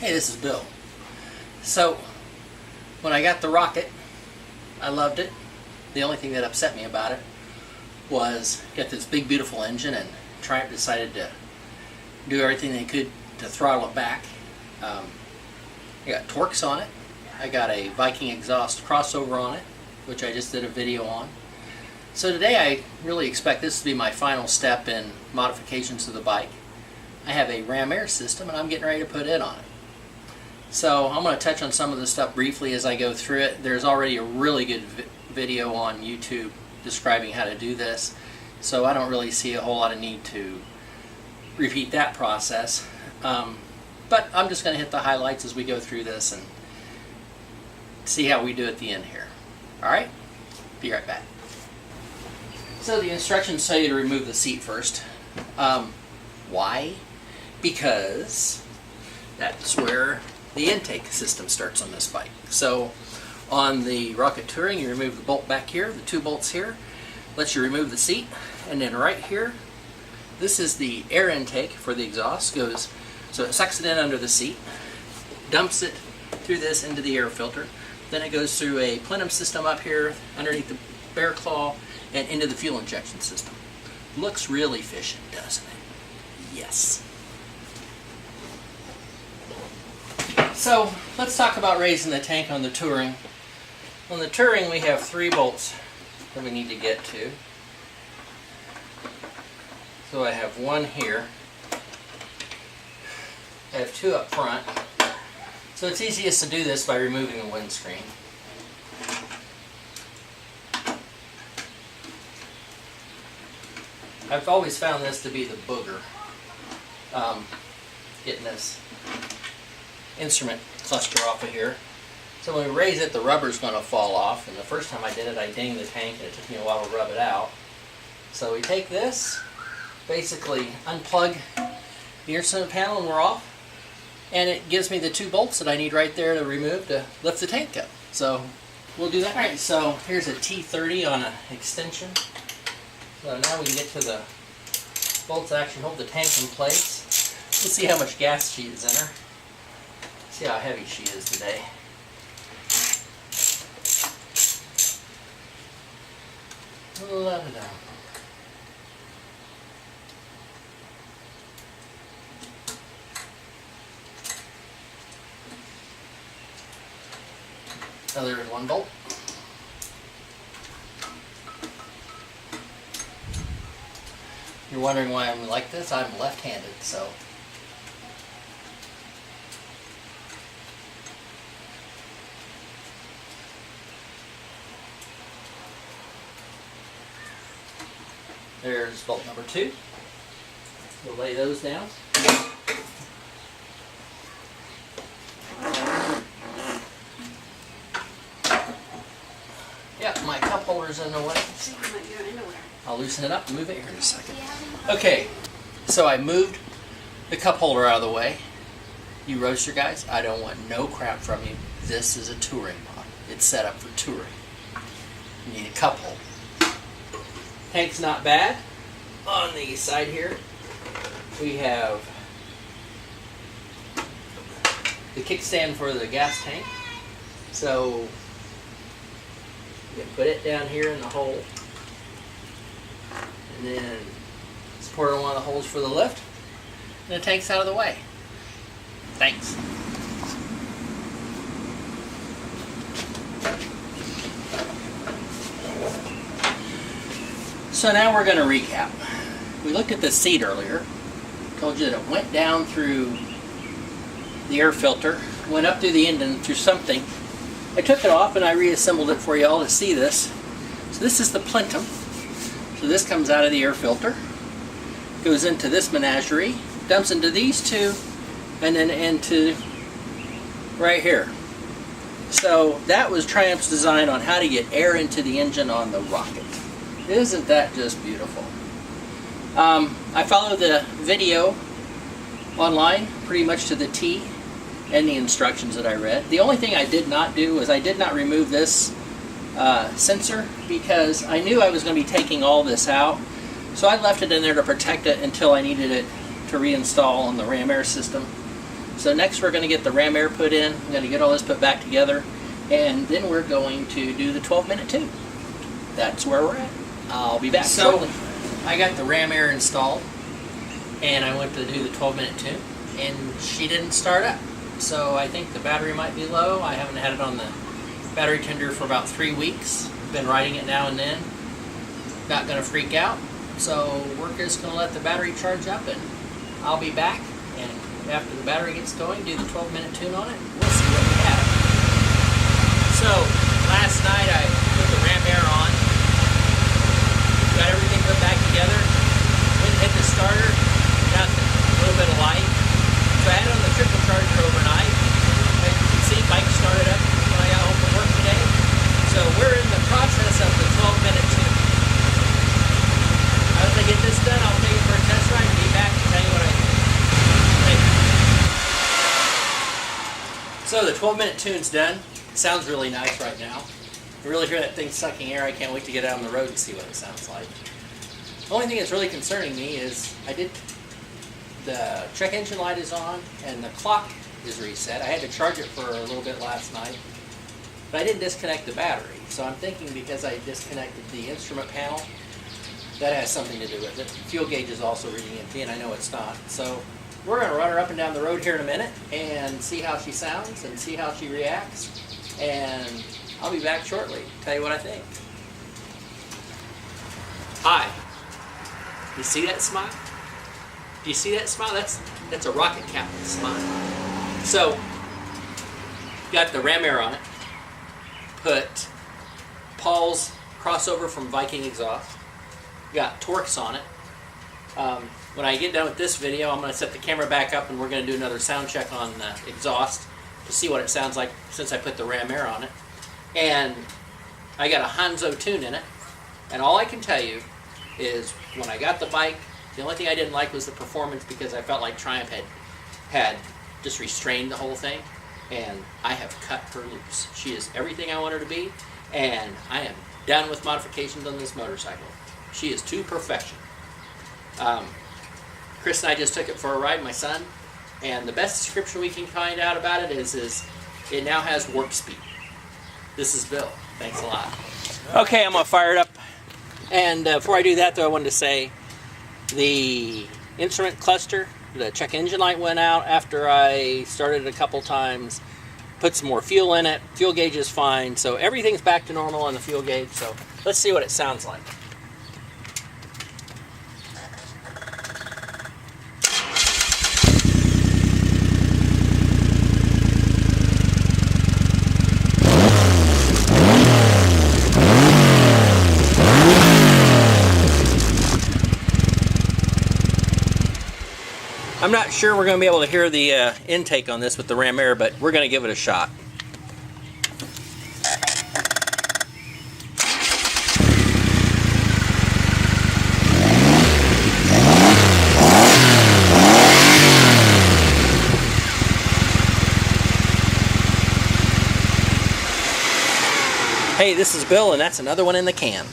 Hey, this is Bill. So, when I got the rocket, I loved it. The only thing that upset me about it was got this big beautiful engine, and Triumph decided to do everything they could to throttle it back. I got Torx on it. I got a Viking exhaust crossover on it, which I just did a video on. So today I really expect this to be my final step in modifications to the bike. I have a Ramair system and I'm getting ready to put it on it. So I'm going to touch on some of this stuff briefly as I go through it. There's already a really good video on YouTube describing how to do this, so I don't really see a whole lot of need to repeat that process. But I'm just going to hit the highlights as we go through this and see how we do at the end here. Alright? Be right back. So the instructions tell you to remove the seat first. Why? Because that's where the intake system starts on this bike. So on the Rocket Touring, you remove the bolt back here, the 2 bolts here, lets you remove the seat, and then right here, this is the air intake for the exhaust. Goes, so it sucks it in under the seat, dumps it through this into the air filter, then it goes through a plenum system up here underneath the bear claw and into the fuel injection system. Looks really efficient, doesn't it? Yes. So let's talk about raising the tank on the Touring. On the Touring we have 3 bolts that we need to get to. So I have 1 here. I have 2 up front. So it's easiest to do this by removing the windscreen. I've always found this to be the booger, getting this instrument cluster off of here. So when we raise it, the rubber's going to fall off, and the first time I did it I dinged the tank and it took me a while to rub it out. So we take this, basically unplug the instrument panel and we're off, and it gives me the 2 bolts that I need right there to remove to lift the tank up. So we'll do that. Alright, so here's a T30 on an extension. So now we can get to the bolts that actually hold the tank in place. Let's see how much gas she is in her. See how heavy she is today. La-da-da. Oh, there's 1 bolt. You're wondering why I'm like this? I'm left-handed, so. There's bolt number 2. We'll lay those down. Yep, my cup holder's in the way. I'll loosen it up and move it here in a second. Okay, so I moved the cup holder out of the way. You roaster guys, I don't want no crap from you. This is a touring model. It's set up for touring. You need a cup holder. Tank's not bad. On the side here, we have the kickstand for the gas tank. So you can put it down here in the hole, and then support on one of the holes for the lift, and the tank's out of the way. Thanks. So now we're going to recap. We looked at the seat earlier. Told you that it went down through the air filter, went up through the engine through something. I took it off and I reassembled it for you all to see this. So this is the plenum. So this comes out of the air filter, goes into this menagerie, dumps into these 2, and then into right here. So that was Triumph's design on how to get air into the engine on the rocket. Isn't that just beautiful? I followed the video online pretty much to the T and the instructions that I read. The only thing I did not do is I did not remove this sensor because I knew I was going to be taking all this out. So I left it in there to protect it until I needed it to reinstall on the Ramair system. So next we're going to get the Ramair put in. I'm going to get all this put back together, and then we're going to do the 12-minute tune. That's where we're at. I'll be back shortly. I got the Ramair installed, and I went to do the 12-minute tune, and she didn't start up. So I think the battery might be low. I haven't had it on the battery tender for about 3 weeks. Been riding it now and then. Not going to freak out. So we're just going to let the battery charge up, and I'll be back. And after the battery gets going, do the 12-minute tune on it. We'll see what we have. So last night I put the Ramair on. Got everything put back together. Went and hit the starter. Nothing. A little bit of light. So I had it on the trickle charger overnight. As you can see, bike started up when I got home from work today. So we're in the process of the 12-minute tune. As I get this done, I'll take it for a test ride and be back to tell you what I think. So the 12-minute tune's done. It sounds really nice right now. You really hear that thing sucking air. I can't wait to get out on the road and see what it sounds like. The only thing that's really concerning me is the check engine light is on and the clock is reset. I had to charge it for a little bit last night, but I didn't disconnect the battery. So I'm thinking because I disconnected the instrument panel, that has something to do with it. The fuel gauge is also reading empty, and I know it's not. So we're going to run her up and down the road here in a minute and see how she sounds and see how she reacts. And I'll be back shortly to tell you what I think. Hi. You see that smile? Do you see that smile? That's a rocket captain smile. So, got the Ramair on it. Put Paul's crossover from Viking exhaust. Got Torx on it. When I get done with this video, I'm going to set the camera back up and we're going to do another sound check on the exhaust to see what it sounds like since I put the Ramair on it. And I got a Hanzo tune in it. And all I can tell you is when I got the bike, the only thing I didn't like was the performance because I felt like Triumph had just restrained the whole thing. And I have cut her loose. She is everything I want her to be. And I am done with modifications on this motorcycle. She is to perfection. Chris and I just took it for a ride, my son. And the best description we can find out about it is it now has warp speed. This is Bill. Thanks a lot. Okay, I'm going to fire it up. And before I do that, though, I wanted to say the instrument cluster, the check engine light went out after I started it a couple times. Put some more fuel in it. Fuel gauge is fine. So everything's back to normal on the fuel gauge. So let's see what it sounds like. I'm not sure we're going to be able to hear the intake on this with the Ramair, but we're going to give it a shot. Hey, this is Bill, and that's another one in the can.